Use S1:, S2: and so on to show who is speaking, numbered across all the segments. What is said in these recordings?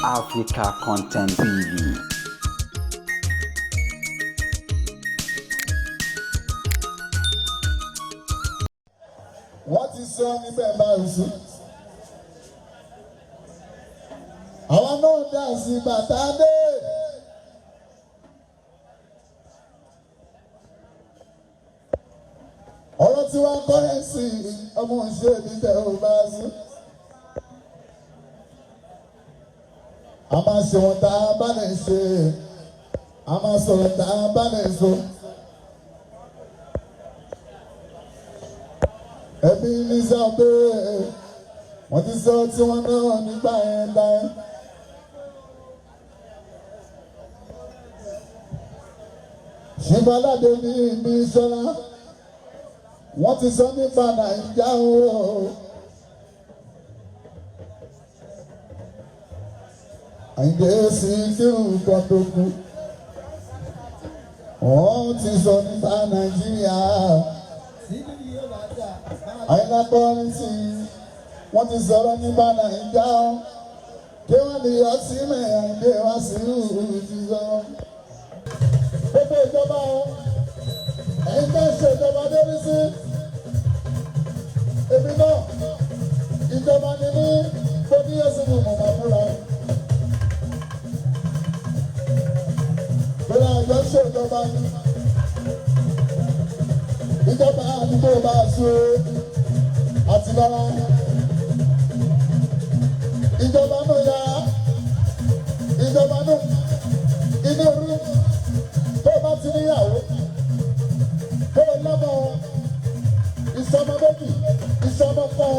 S1: Africa Content TV.
S2: What is on the bẹ́ẹ̀ àwọn náà dá sí bàtà dé. Ọ̀rọ̀ tí wọ́n kọ́ ẹ̀ sí ọmọ ìṣe ìdílé ò bá sí. A máa ṣe wọn tá a bá lè ṣe, a máa sọ̀rọ̀ tá a bá lè sọ. Ẹbí ní sọ pé wọ́n ti sọ tí wọ́n náà nígbà yẹn dáa. Ṣìbáládé ní ìlú Ìṣọ́lá, wọ́n ti sọ nípa Nàìjíríà o. Àyìndé sí kírun kan tó kú. Wọ́n ti sọ nípa Nàìjíríà. Àyìnlá kọrin sí i, wọ́n ti sọ̀rọ̀ nípa Nàìjíríà o. Kí wọ́n lè yọ sí mẹ́rin Àyìndé wá sí ìlú ti sọ. Gbogbo ìjọba o, ẹ̀yin tó ń ṣe ìjọba débi sí. Èmi náà, ìjọba ni ní Fọ́díyẹ́sìmù mọ̀mọ́ fúnra. Bóyá àjọ ṣe ìjọba ni. Ìjọba àdúgbò bá ṣe àti lọ́la. Ìjọba náà yá. Ìjọba náà inú orí. Tó bá ti níyàwó, tó lọ́mọ ìsọmọ méjì, ìsọmọ kan,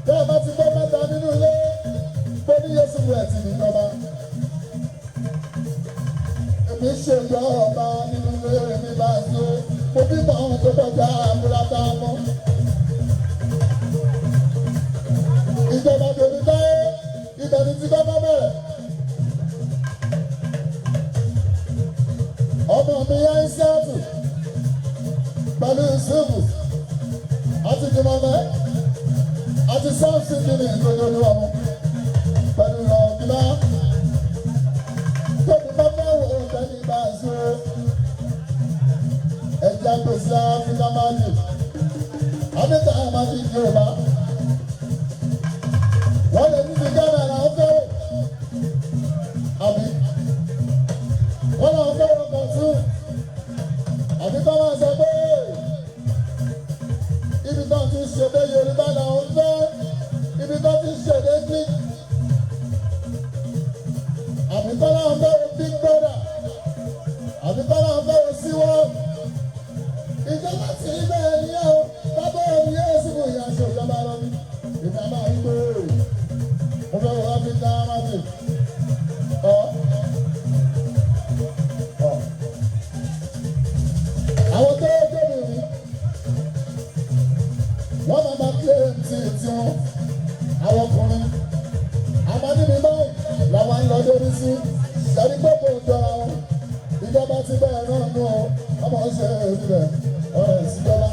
S2: tó bá ti gbọ́ mẹ́ta nínú ilé, tó ní Yéṣu rẹ̀ ti níjọba. Èmi ṣe ìjọba nínú ilé mi bá ṣe, mo bí mọ ohun tó kọjá àmúratá mọ́. Ìjọba tèmi táyé, ìbẹ̀rù ti kọ́kọ́ bẹ̀rẹ̀. Ọmọ mi yá Ísíákù pẹ̀lú Yusufu àti Jùmọ̀mẹ́ àti Sáǹsì kìíní ìgbòho ọmọ pẹ̀lú ọ̀gbìnà tóbi bá fẹ́ wò ó tẹ́lẹ̀ bá a ṣe ẹja gbèsè Áfíríkà máa dì àbíkà máa fi Yorùbá wọ́n lè ní ti Ghana náà fẹ́ àbí wọ́n náà fẹ́ wọ́n kàn tún àbí kọ́ máa sọ pé ibi tó ti ṣèdè Yorùbá náà ń fẹ́ ibi tó ti ṣèdè Greek àbí kọ́ náà fẹ́ wọ́n Big Brother àbí kọ́ náà fẹ́ wọ́n síwọ́ ìjọba tí ń bẹ́ẹ̀ ní ẹ̀ o bábọ́ ẹ̀mí ẹ̀ sì mú ìyá aṣọ ìjọba lọ ní ìta máa ń gbé mo fẹ́ wọ́n Áfíríkà máa dì àwọn tó tóbi rí wọ́n máa máa kílè tí wọ́n àwọn ọkùnrin àmọ́ níbi báyìí làwọn ń lọ débi sí ṣẹ́ni gbogbo ìjọra wọn ìjọba ti bẹ́ẹ̀ náà nù ọ́ ọmọ ṣe ìbílẹ̀ ọ̀rẹ́ ìsìjọba.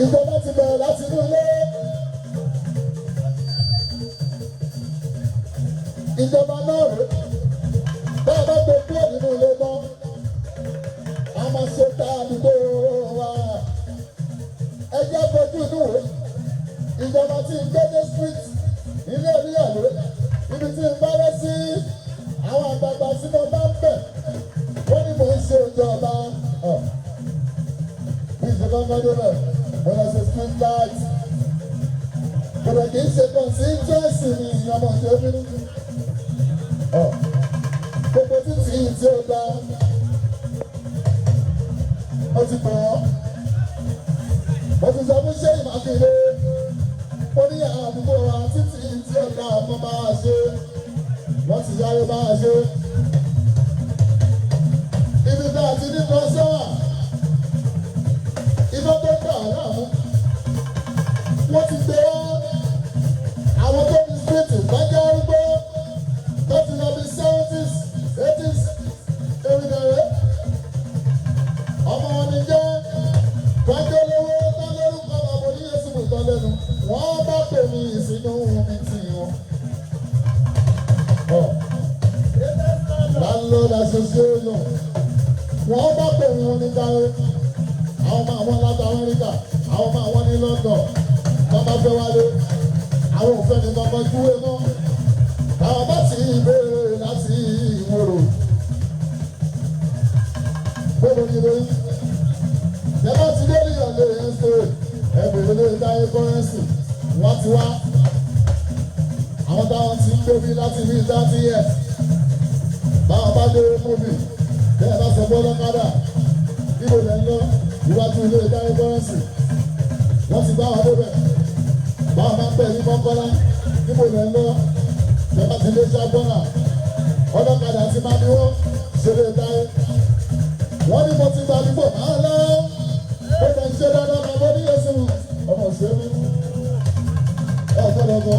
S2: Ìjọba ti bẹ̀rẹ̀ láti inú ilé. Ìjọba náà rè bá a bá gbé kúrò nínú ilé mọ́ a máa ṣe ta àdúgbò wa ẹjẹ́ fojú inú rè ìjọba tí ń gbé dé street ilé ìyàwó ibi tí ń bára sí àwọn àgbààgbà tí mo bá ń bẹ̀ wọ́n ní mò ń ṣe ìjọba bí ìjọba ń gbọ́dọ̀ bẹ̀ mo lọ ṣe street light bẹ̀rẹ̀ kì í ṣe constituency ní ìyàmọ̀ ìjọba gbogbo títí tí ó dá ó ti pọ̀ ó ti sọ fún ṣé ìmákindé ó ní àdúgbò wa títí tí ó dá ọmọ máa ṣe wọ́n ti yáyé máa ṣe ibi tá a ti ní kọ́sọ́wà iná tó gbà láàmú wọ́n ti gbé àwọn tó ní síríìtì lọ́jọ́ arúgbó tó ti lọ bí 70s 80s ewìdẹ̀rẹ̀ ọmọ wọn ni jẹ́ gbọ́njọ́ lówó tó lórúkọ ọmọ ní Yéṣu tọ́lẹ̀ wọ́n bá pè mí sínú mi tì wọ́n. Landlord Association wọ́n bá pè mí wọn ní káwé. Àwọn ọmọ àwọn láti Amẹ́ríkà, àwọn ọmọ àwọn ní London, wọ́n bá fẹ́ wálé. Àwọn òfin ní kankan júwe mọ́. Àwọn bá ti béèrè láti ìwòrò. Gbogbo ní lóyún. Yẹ́bá ti dé níyàn lè yẹn ṣe ẹ̀bùrẹ́ lè dáyé kọ́rẹ́nsì. Wọ́n ti wá. Àwọn táwọn ti ń gbóbi láti bí 30 years. Báwọn bá dé móbì, bẹ́ẹ̀ bá sọ bọ́lọ́ kádà. Níbo lẹ́ ń lọ? Iwájú ilé dáyé kọ́rẹ́nsì. Wọ́n ti bá wọn débẹ̀. Báwọn bá ń pẹ̀ ní Mọ́kọ́lá. Níbo lẹ́ ń lọ? Bẹ́ẹ̀ ti lé ṣàgbọ́nà. Ọlọ́kadà ti máa ní wọ́n ṣe lè dáyé. Wọ́n ní mo ti gba àdúgbò máa lọ. Ó lè ṣe dáadáa máa bọ́ ní Yéṣu. Ọmọ ṣe mí. Gbọ́dọ̀ bọ́.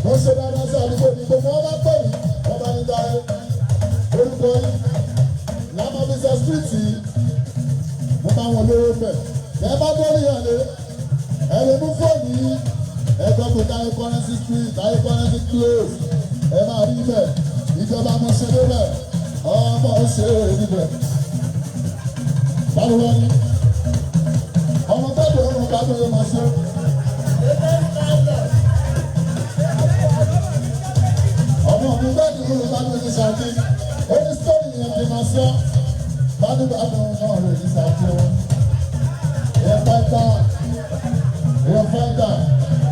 S2: Wọ́n ṣe dáadáa sí àdúgbò ní gbogbo wọn bá pè mí. Wọ́n bá ní dáyé. Orúkọ yìí. Lámà Bísí Street yìí. Mo máa wọn lówó bẹ̀. Bẹ́ẹ̀ bá dé níyànjú. Ẹ lè mú fóònù yìí. Ẹ gbọ́dọ̀ Táyé Currency Street, Táyé Currency Close. Ẹ máa rí bẹ̀. Ìjọba mo ṣe débẹ̀. Ọmọ ṣe níbẹ̀. Báwo wá ní? Ọmọ gbọ́dọ̀ ọmọ gbọ́dọ̀ yóò máa ṣe. Ọmọ mi gbọ́dọ̀ ọmọ gbọ́dọ̀ ní Ṣáàkì. Ó ní sọ́ọ̀nì yẹn fi máa ṣọ́. Gbọ́dọ̀ gbọ́dọ̀ náà rẹ̀ ní Ṣáàkì wọn. Ìyẹn fáìtà. Ìyẹn fáìtà.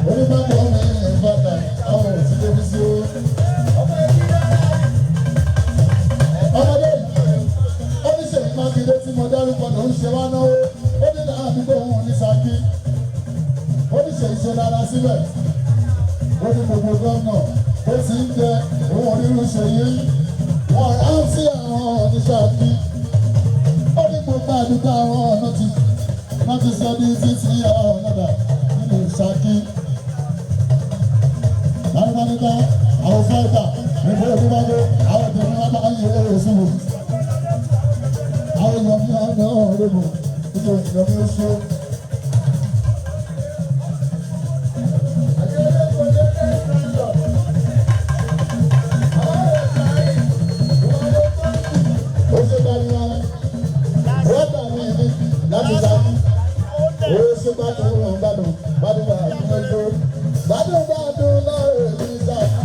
S2: Onígbàgbọ́ ọmọ yẹn ìyẹn fáìtà. Àwọn ò ti débi sí o. Ọmọdé oníṣègùn Mákindé tí mo dárúkọ ló ń ṣe wá náwó ó ní àdúgbò òun ní Ṣakí oníṣègùn ṣe dára síbẹ̀ ó ní gbogbo gómìnà ó ti ń jẹ òun onírú ṣe yí wọn á sí àwọn ní Ṣakí ó ní gbogbo àdúgbò àwọn ọ̀nà ti sọ ní títí ọ̀nàdà nínú Ṣakí lárúbáníkà àwọn fáìtà nígbà òdúbàdó àwọn ìdènà wọn máa ń yẹ èrè síbò àwọn èèyàn ní ọ̀nà ọ̀rẹ́bù nítorí ìjọba oṣù. ó ṣe gbàdúrà rọ́bà mi ní láti sáájú ó ṣe gbàdúrà gbàdúrà àdúgbò gbàdúrà lọ́rẹ̀ ní sáájú.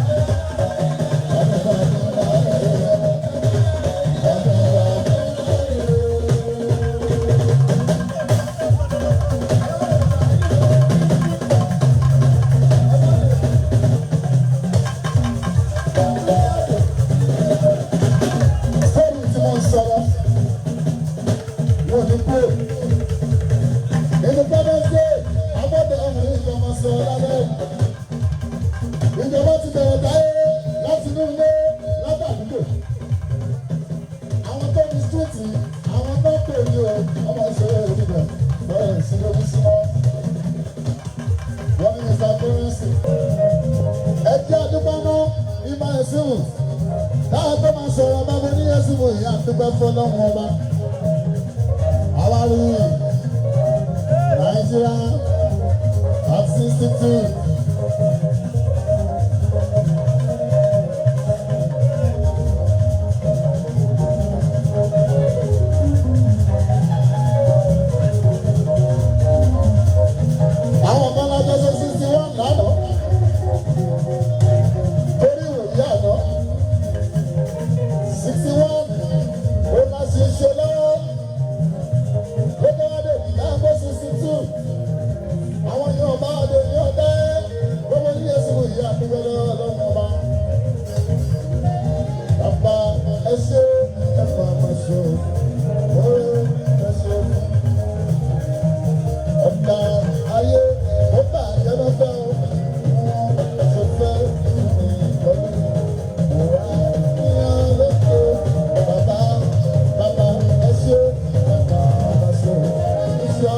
S2: Ìjọba ti bẹ̀rẹ̀ táyé láti inú ilé látàdúgbò. Àwọn tó ní stíìtì, àwọn tó pè ní ọmọ ìṣòro ìdíbẹ̀ bẹ̀rẹ̀ sí lójú sí wọn. Wọ́n ní Mr. Currency. Ẹjẹ́ àdúgbò náà ìmọ̀ ẹ̀sìn wò. Táwọn tó máa sọ̀rọ̀ ọba bó ní ẹ̀sìn wò yìí àdúgbò fọlọ́run ọba. Àwa rí Nàìjíríà at 62. Àwọn kan lọ́jọ́ tó 61 lánàá. Torí ìròyìn àná. 61 ó máa ṣe ṣe lọ́wọ́. Ó bá wá dé láàbọ̀ 62. Àwọn yóò bá wá dé ní ọ̀dẹ́. Gbogbo ní ẹ̀sìn òyìnbó àdúgbò lọ́wọ́ ọba. Bàbá ẹ ṣe ẹ̀fọ́ àmọ́ṣe. Ẹ ṣe ọ̀gá ayé. Baba, ẹ ṣé, bàbá, ẹ ṣé,